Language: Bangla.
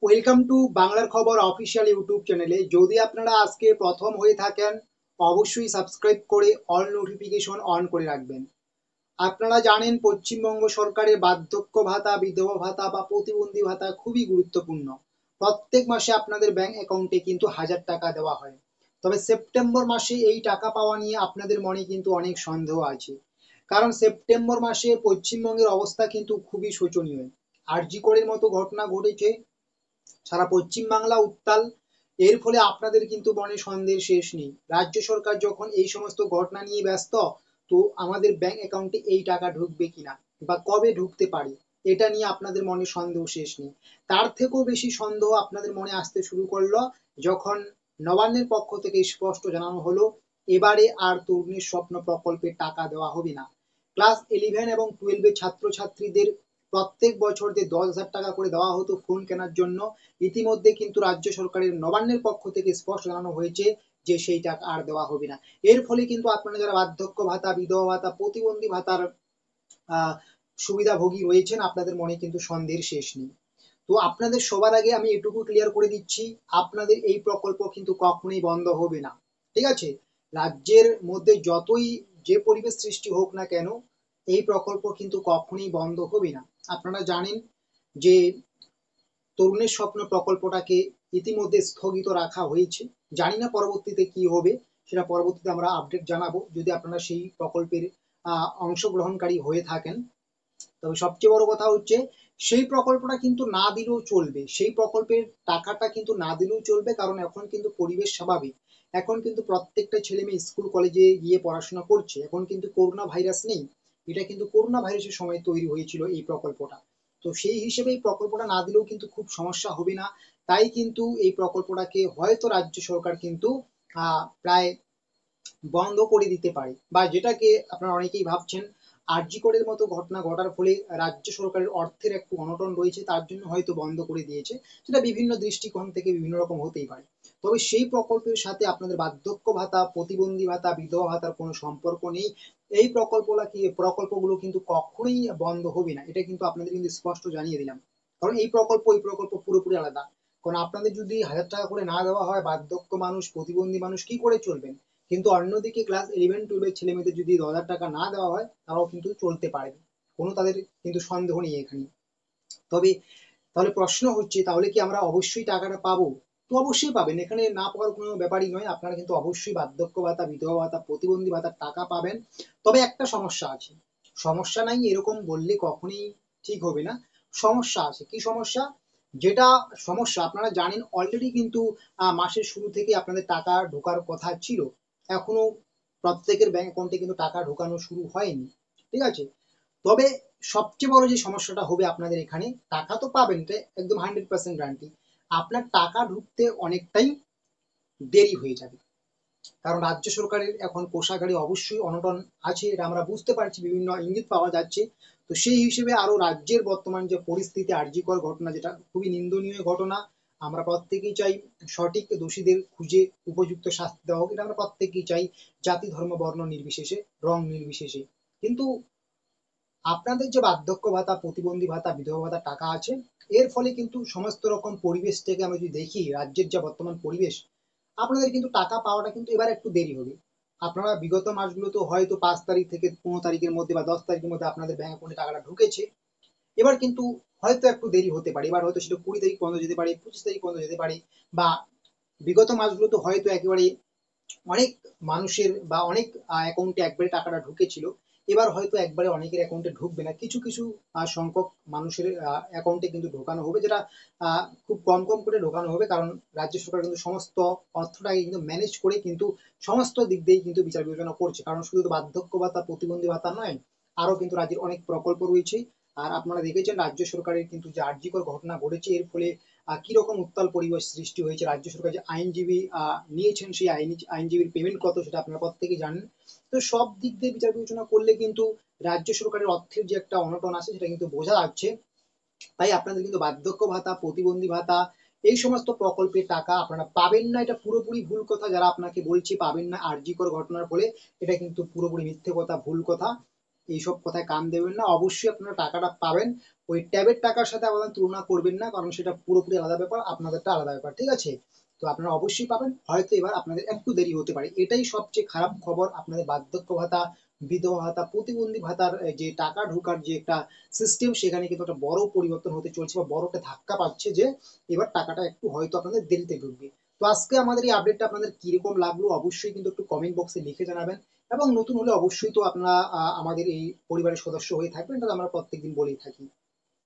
ওয়েলকাম টু বাংলার খবর অফিসিয়াল ইউটিউব চ্যানেলে। যদি আপনারা আজকে প্রথম হয়ে থাকেন, অবশ্যই সাবস্ক্রাইব করে অল নোটিফিকেশন অন করে রাখবেন। আপনারা জানেন পশ্চিমবঙ্গ সরকারের বার্ধক্য ভাতা, বিধবা ভাতা বা প্রতিবন্ধী ভাতা খুবই গুরুত্বপূর্ণ। প্রত্যেক মাসে আপনাদের ব্যাংক অ্যাকাউন্টে কিন্তু 1,000 টাকা দেওয়া হয়। তবে সেপ্টেম্বর মাসে এই টাকা পাওয়া নিয়ে আপনাদের মনে কিন্তু অনেক সন্দেহ আছে, কারণ সেপ্টেম্বর মাসে পশ্চিমবঙ্গের অবস্থা কিন্তু খুবই শোচনীয়। আরজি করের মতো ঘটনা ঘটেছে, সারা পশ্চিম বাংলা উত্তাল। এর ফলে আপনাদের কিন্তু মনে সন্দেহের শেষ নেই। রাজ্য সরকার যখন এই সমস্ত ঘটনা নিয়ে ব্যস্ত, তো আমাদের ব্যাংক অ্যাকাউন্টে এই টাকা ঢুকবে কিনা বা কবে ঢুকতে পারে, এটা নিয়ে আপনাদের মনে সন্দেহ শেষ নেই। তার থেকেও বেশি সন্দেহ আপনাদের মনে আসতে শুরু করলো যখন নবান্নের পক্ষ থেকে স্পষ্ট জানানো হলো এবারে আর তরুণীর স্বপ্ন প্রকল্পের টাকা দেওয়া হবে না। ক্লাস 11 এবং 12 ছাত্রছাত্রীদের প্রত্যেক বছর যে 10,000 টাকা করে দেওয়া হতো ফোন কেনার জন্য, ইতিমধ্যে কিন্তু রাজ্য সরকারের নবান্নের পক্ষ থেকে স্পষ্ট জানানো হয়েছে যে সেই টাকা আর দেওয়া হবে না। এর ফলে কিন্তু আপনারা যারা বার্ধক্য ভাতা, বিধবা ভাতা, প্রতিবন্ধী ভাতার সুবিধাভোগী রয়েছেন, আপনাদের মনে কিন্তু সন্দেহের শেষ নেই। তো আপনাদের সবার আগে আমি এটুকু ক্লিয়ার করে দিচ্ছি, আপনাদের এই প্রকল্প কিন্তু কখনোই বন্ধ হবে না। ঠিক আছে? রাজ্যের মধ্যে যতই যে পরিবেশ সৃষ্টি হোক না কেন, এই প্রকল্প কিন্তু কখনোই বন্ধ হবে না। আপনারা জানেন যে তরুণের স্বপ্ন প্রকল্পটাকে ইতিমধ্যে স্থগিত রাখা হয়েছে। জানি না পরবর্তীতে কি হবে, সেটা পরবর্তীতে আমরা আপডেট জানাবো যদি আপনারা সেই প্রকল্পের অংশগ্রহণকারী হয়ে থাকেন। তবে সবচেয়ে বড় কথা হচ্ছে, সেই প্রকল্পটা কিন্তু না দিলেও চলবে, সেই প্রকল্পের টাকাটা কিন্তু না দিলেও চলবে, কারণ এখন কিন্তু পরিবেশ স্বাভাবিক। এখন কিন্তু প্রত্যেকটা ছেলে মেয়ে স্কুল কলেজে গিয়ে পড়াশোনা করছে, এখন কিন্তু করোনা ভাইরাস নেই। এটা কিন্তু করোনা ভাইরাসের সময় তৈরি হয়েছিল এই প্রকল্পটা। তো সেই হিসেবে এই প্রকল্পটা না দিলেও কিন্তু খুব সমস্যা হবে না। তাই কিন্তু এই প্রকল্পটাকে হয়তো রাজ্য সরকার কিন্তু প্রায় বন্ধ করে দিতে পারে, বা যেটাকে আপনারা অনেকেই ভাবছেন আরজি করের মতো ঘটনা ঘটার ফলে রাজ্য সরকারের অর্থের একটু অনটন রয়েছে, তার জন্য হয়তো বন্ধ করে দিয়েছে। সেটা বিভিন্ন দৃষ্টিকোণ থেকে বিভিন্ন রকম হতেই পারে। তবে সেই প্রকল্পের সাথে আপনাদের বার্ধক্য ভাতা, প্রতিবন্ধী ভাতা, বিধবা ভাতার কোনো সম্পর্ক নেই। এই প্রকল্পগুলো কিন্তু কখনোই বন্ধ হবে না, এটা কিন্তু আপনাদের কিন্তু স্পষ্ট জানিয়ে দিলাম। কারণ এই প্রকল্প পুরোপুরি আলাদা। কারণ আপনাদের যদি 1,000 টাকা করে না দেওয়া হয়, বার্ধক্য মানুষ, প্রতিবন্ধী মানুষ কি করে চলবেন? কিন্তু অন্যদিকে ক্লাস 11-12 ছেলে মেয়েদের যদি 10,000 টাকা না দেওয়া হয়, তারাও কিন্তু চলতে পারবে। কোনো তাদের কিন্তু সন্দেহ নেই এখানে। তবে তাহলে প্রশ্ন হচ্ছে, তাহলে কি আমরা অবশ্যই টাকাটা পাবো? তো অবশ্যই পাবেন, এখানে না পাওয়ার কোনো ব্যাপারই নয়। আপনারা কিন্তু অবশ্যই বার্ধক্য ভাতা, বিধবা ভাতা, প্রতিবন্ধী ভাতার টাকা পাবেন। তবে একটা সমস্যা আছে। সমস্যা নাই এরকম বললে কখনোই ঠিক হবে না। সমস্যা আছে, কি সমস্যা? যেটা সমস্যা আপনারা জানেন, অলরেডি কিন্তু মাসের শুরু থেকে আপনাদের টাকা ঢোকার কথা ছিল। এখনো প্রত্যেকের ব্যাংক অ্যাকাউন্টে কিন্তু টাকা ঢোকানো শুরু হয়নি। ঠিক আছে? তবে সবচেয়ে বড় যে সমস্যাটা হবে আপনাদের এখানে, টাকা তো পাবেন, এটা একদম 100% গ্যারান্টি। আপনার টাকা ঢুকতে অনেকটাই দেরি হয়ে যাবে, কারণ রাজ্য সরকারের এখন কোষাগারে অবশ্যই অনটন আছে, এটা আমরা বুঝতে পারছি, বিভিন্ন ইঙ্গিত পাওয়া যাচ্ছে। তো সেই হিসেবে আরো রাজ্যের বর্তমান যে পরিস্থিতি, আরজিকর ঘটনা যেটা খুবই নিন্দনীয় ঘটনা, আমরা প্রত্যেকেই চাই সঠিক দোষীদের খুঁজে উপযুক্ত শাস্তি দেওয়া হোক, এটা আমরা প্রত্যেকেই চাই, জাতি ধর্ম বর্ণ নির্বিশেষে, রং নির্বিশেষে। কিন্তু আপনাদের যে বার্ধক্য ভাতা, প্রতিবন্ধী ভাতা, বিধবা ভাতার টাকা আছে, এর ফলে কিন্তু সমস্ত রকম পরিবেশ থেকে আমরা যদি দেখি রাজ্যের যা বর্তমান পরিবেশ, আপনাদের কিন্তু টাকা পাওয়াটা কিন্তু এবার একটু দেরি হবে। আপনারা বিগত মাসগুলোতে হয়তো 5 তারিখ থেকে 15 তারিখের মধ্যে বা 10 তারিখের মধ্যে আপনাদের ব্যাংক অ্যাকাউন্টে টাকাটা ঢুকেছে। এবার কিন্তু হয়তো একটু দেরি হতে পারে, এবার হয়তো সেটা 20 তারিখ পর্যন্ত যেতে পারে, 25 তারিখ পর্যন্ত যেতে পারে। বা বিগত মাসগুলোতে হয়তো একেবারে অনেক মানুষের বা অনেক অ্যাকাউন্টে একবারে টাকাটা ঢুকেছিল, এবার হয়তো একবারে অনেকের অ্যাকাউন্টে ঢুকবে না, কিছু কিছু সংখ্যক মানুষের অ্যাকাউন্টে কিন্তু ঢোকানো হবে, যেটা খুব কম কম করে ঢোকানো হবে, কারণ রাজ্য সরকার কিন্তু সমস্ত অর্থটাকে কিন্তু ম্যানেজ করে কিন্তু সমস্ত দিক দিয়েই কিন্তু বিচার বিবেচনা করছে। কারণ শুধু তো বার্ধক্য ভাতা, প্রতিবন্ধী ভাতা নয়, আরো কিন্তু রাজ্যের অনেক প্রকল্প রয়েছে। আর আপনারা দেখেছেন রাজ্য সরকারের কিন্তু যে আর্জিকর ঘটনা ঘটেছে, এর ফলে কিরকম উত্তাল পরিবেশ সৃষ্টি হয়েছে। রাজ্য সরকার যে আইনজীবী নিয়েছেন, সেই আইনজীবীর পেমেন্ট কত সেটা আপনারা প্রত্যেকেই জানেন। তো সব দিক দিয়ে বিচার বিবেচনা করলে কিন্তু রাজ্য সরকারের অর্থের যে একটা অনটন আছে, সেটা কিন্তু বোঝা যাচ্ছে। তাই আপনাদের কিন্তু বার্ধক্য ভাতা, প্রতিবন্ধী ভাতা, এই সমস্ত প্রকল্পের টাকা আপনারা পাবেন না, এটা পুরোপুরি ভুল কথা। যারা আপনাকে বলছে পাবেন না আরজিকর ঘটনার ফলে, এটা কিন্তু পুরোপুরি মিথ্যে কথা, ভুল কথা। এইসব কথায় কান দেবেন না, অবশ্যই আপনারা টাকাটা পাবেন। ওই ট্যাবের টাকার সাথে আপনারা তুলনা করবেন না, কারণ সেটা পুরোপুরি আলাদা ব্যাপার, আপনাদেরটা আলাদা ব্যাপার, ঠিক আছে? তো আপনারা অবশ্যই পাবেন, হয়তো এবার আপনাদের একটু দেরি হতে পারে, এটাই সবচেয়ে খারাপ খবর। আপনাদের বার্ধক্য ভাতা, বিধবা ভাতা, প্রতিবন্ধী ভাতার যে টাকা ঢোকার যে একটা সিস্টেম, সেখানে কিন্তু একটা বড় পরিবর্তন হতে চলছে বা বড় একটা ধাক্কা পাচ্ছে, যে এবার টাকাটা একটু হয়তো আপনাদের দেরিতে ঢুকবে। তো আজকে আমাদের এই আপডেটটা আপনাদের কিরকম লাগলো অবশ্যই কিন্তু একটু কমেন্ট বক্সে লিখে জানাবেন। এবং নতুন হলে অবশ্যই তো আপনারা আমাদের এই পরিবারের সদস্য হয়ে থাকবেন, তাহলে আমরা প্রত্যেকদিন বলেই থাকি।